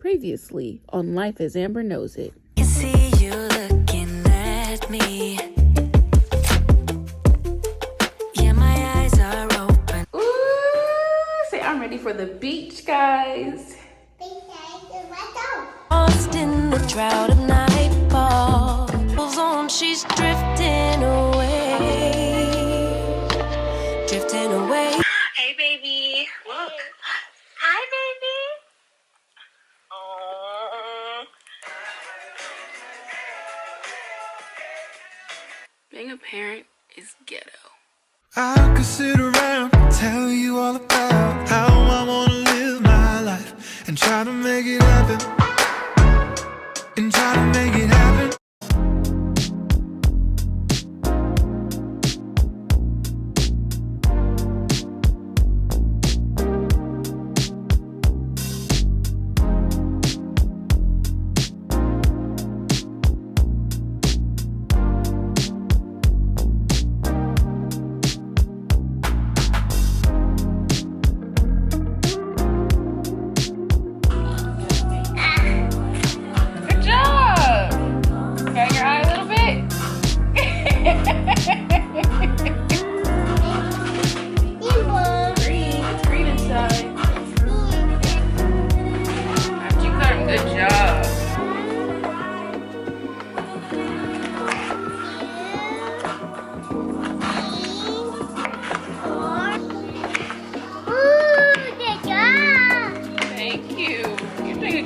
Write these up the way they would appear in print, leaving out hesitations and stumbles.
Previously on Life as Amber Knows It. Can see you looking at me. Yeah, my eyes are open. Ooh, say I'm ready for the beach, guys. Lost in the drought of nightfall. On, she's drifting away. Drifting away. Hey, baby. Look. Hi, baby. Aww. Being a parent is ghetto. I could sit around and tell you all about how I want to live my life and try to make it happen. And try to make it happen.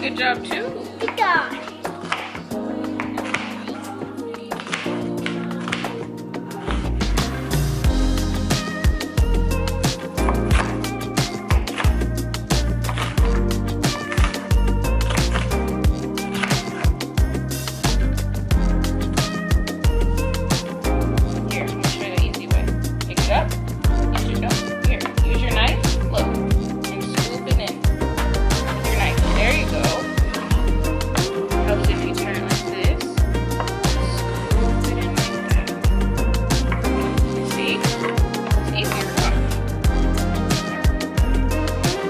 Good job too. Good job. Here, I'm gonna show you the easy way. Pick it up, use your nose. Here, use your knife. Look, and scoop it in. With your knife. There you go. Helps if you turn it like this. Scoop it in like that. See? It's easier, huh?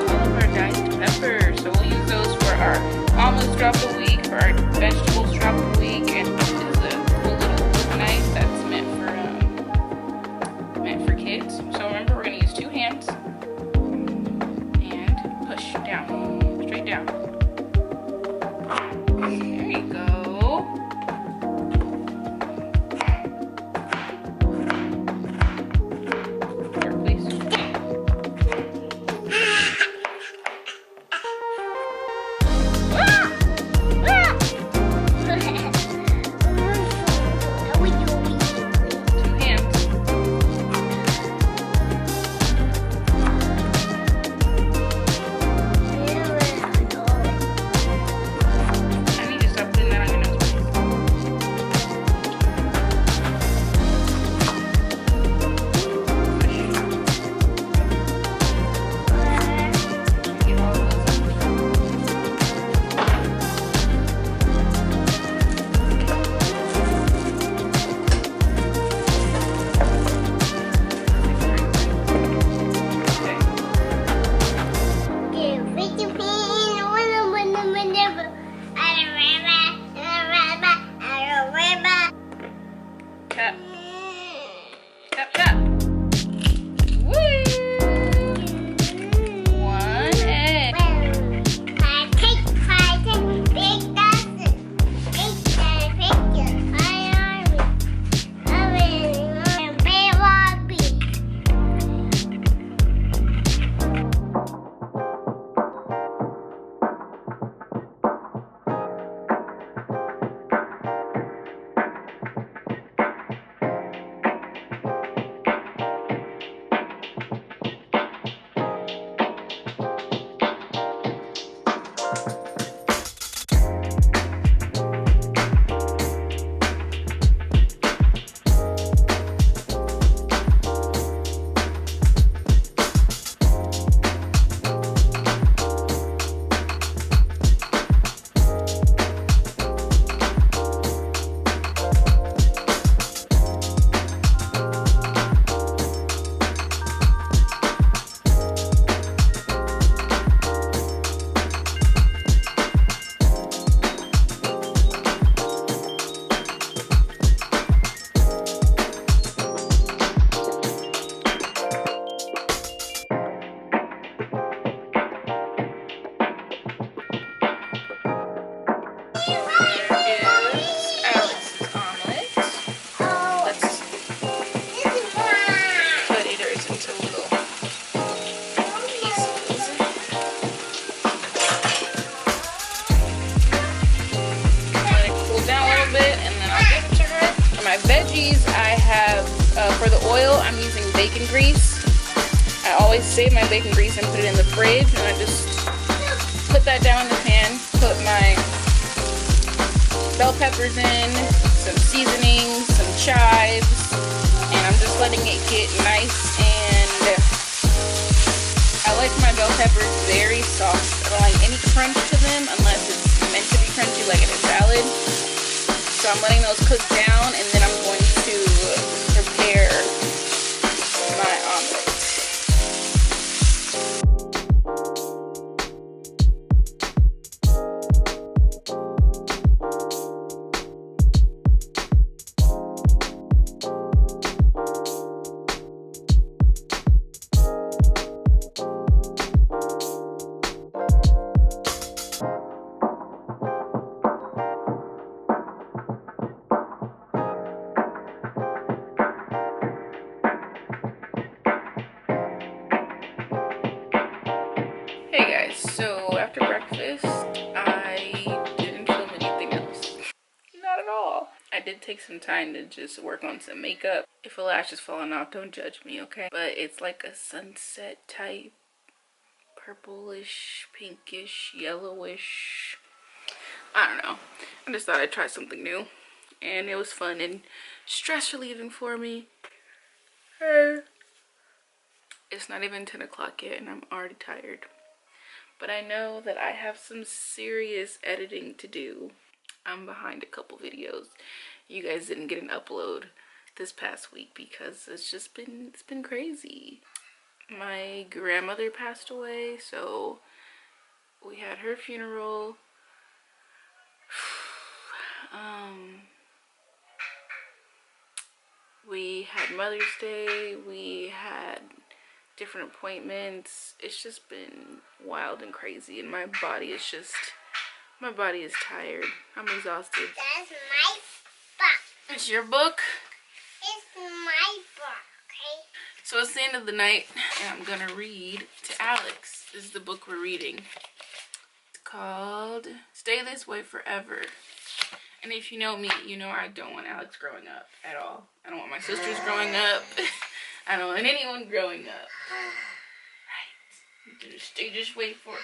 All of our diced peppers. So we'll use those for our almonds drop of the week, for our vegetables drop of the week, and this is a cool little knife that's meant for kids. So remember, we're gonna use two hands and push down, straight down. There you go. Here, please. For the oil, I'm using bacon grease. I always save my bacon grease and put it in the fridge, and I just put that down in the pan, put my bell peppers in, some seasonings, some chives, and I'm just letting it get nice. And I like my bell peppers very soft. I don't like any crunch to them unless it's meant to be crunchy, like in a salad. So I'm letting those cook down, and then I'm going to prepare my omelet. Hey guys, so after breakfast, I didn't film anything else. Not at all. I did take some time to just work on some makeup. If a lash is falling off, don't judge me, okay? But it's like a sunset type, purplish, pinkish, yellowish. I don't know. I just thought I'd try something new. And it was fun and stress relieving for me. It's not even 10 o'clock yet and I'm already tired. But I know that I have some serious editing to do. I'm behind a couple videos. You guys didn't get an upload this past week because it's been crazy. My grandmother passed away, so we had her funeral. We had Mother's Day, we had different appointments. It's just been wild and crazy, and my body is tired. I'm exhausted. That's my book. It's your book? It's my book, okay? So it's the end of the night, and I'm gonna read to Alex. This is the book we're reading. It's called Stay This Way Forever. And if you know me, you know I don't want Alex growing up at all. I don't want my sisters growing up. I don't want anyone growing up. Right. You're gonna stay this way forever.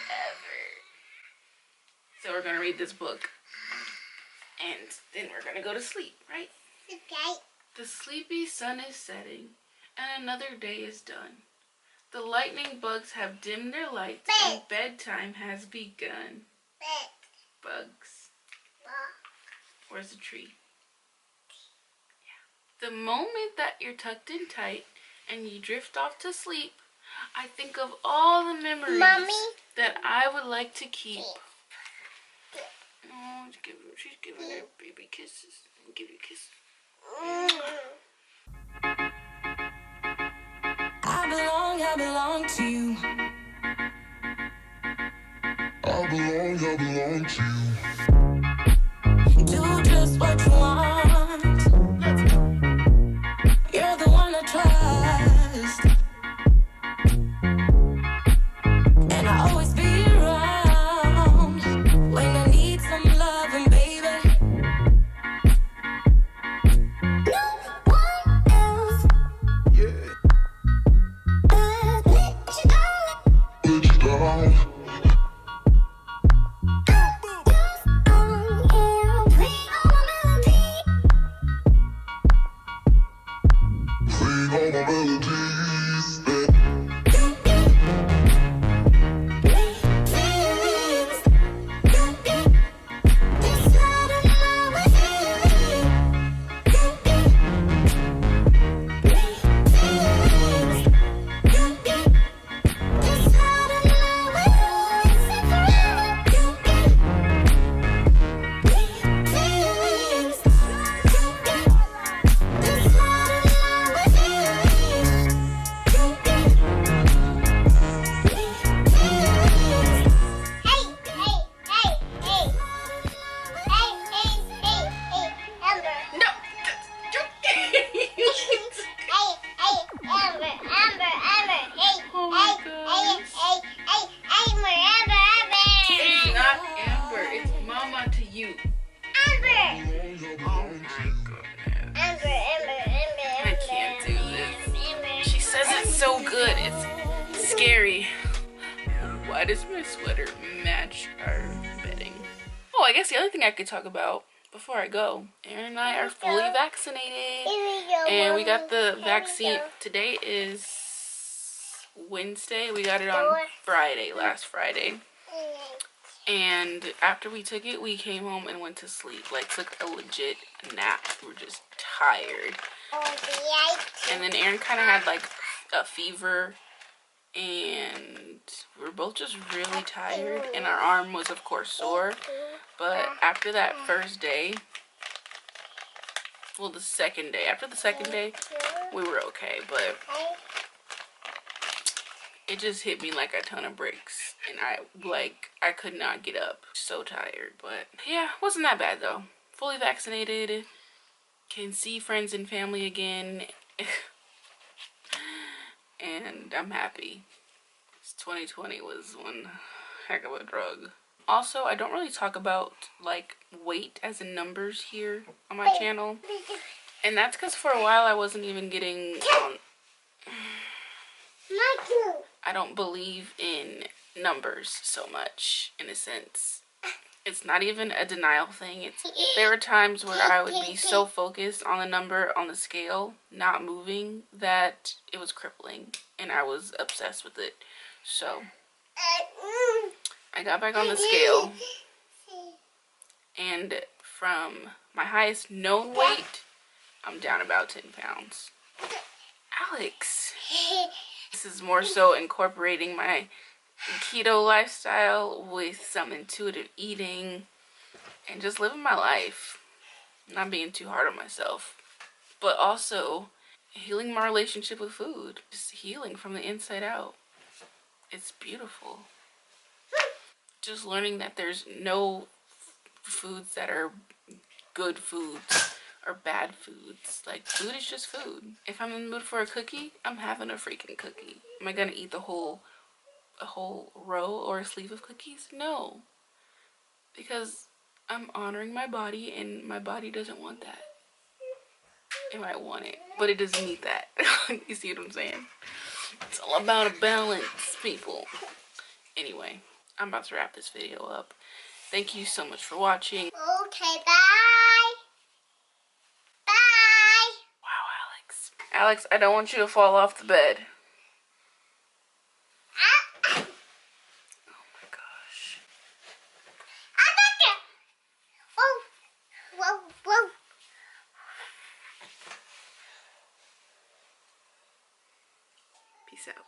So we're gonna read this book. And then we're gonna go to sleep, right? Okay. The sleepy sun is setting, and another day is done. The lightning bugs have dimmed their lights, and bedtime has begun. Bugs. Where's the tree? Yeah. The moment that you're tucked in tight and you drift off to sleep, I think of all the memories that I would like to keep. Oh, she's giving her baby kisses. I'll give you kisses. I belong to you. I belong to you. Do just what you want. You're the one I trust, and I always be around when I need some loving, baby. No one else. Yeah. Let you down. Let you down. Just on you, play on my melody. scary. Why does my sweater match our bedding? Oh, I guess the other thing I could talk about before I go, Aaron and I are fully vaccinated. And we got the vaccine. Today is Wednesday. We got it on Friday, last Friday. And after we took it, we came home and went to sleep. Like, took a legit nap. We were just tired. And then Aaron kind of had like a fever. And we were both just really tired. And our arm was, of course, sore. But after that first day, well, the second day. After the second day, we were okay. But it just hit me like a ton of bricks, and I could not get up. So tired. But yeah, wasn't that bad though. Fully vaccinated, can see friends and family again, and I'm happy. 2020 was one heck of a drug. Also, I don't really talk about like weight as in numbers here on my channel, and that's because for a while I wasn't even getting I don't believe in numbers so much, in a sense. It's not even a denial thing. There were times where I would be so focused on the number on the scale not moving that it was crippling, and I was obsessed with it. So I got back on the scale, and from my highest known weight, I'm down about 10 pounds. Alex. This is more so incorporating my keto lifestyle with some intuitive eating and just living my life. Not being too hard on myself. But also healing my relationship with food. Just healing from the inside out. It's beautiful. Just learning that there's no foods that are good foods or bad foods. Like, food is just food. If I'm in the mood for a cookie, I'm having a freaking cookie. Am I gonna eat a whole row or a sleeve of cookies? No. Because I'm honoring my body, and my body doesn't want that. It might want it, but it doesn't need that. You see what I'm saying? It's all about a balance, people. Anyway, I'm about to wrap this video up. Thank you so much for watching. Okay, bye. Bye. Wow, Alex. Alex, I don't want you to fall off the bed. Oh my gosh. Whoa, whoa, whoa. Peace out.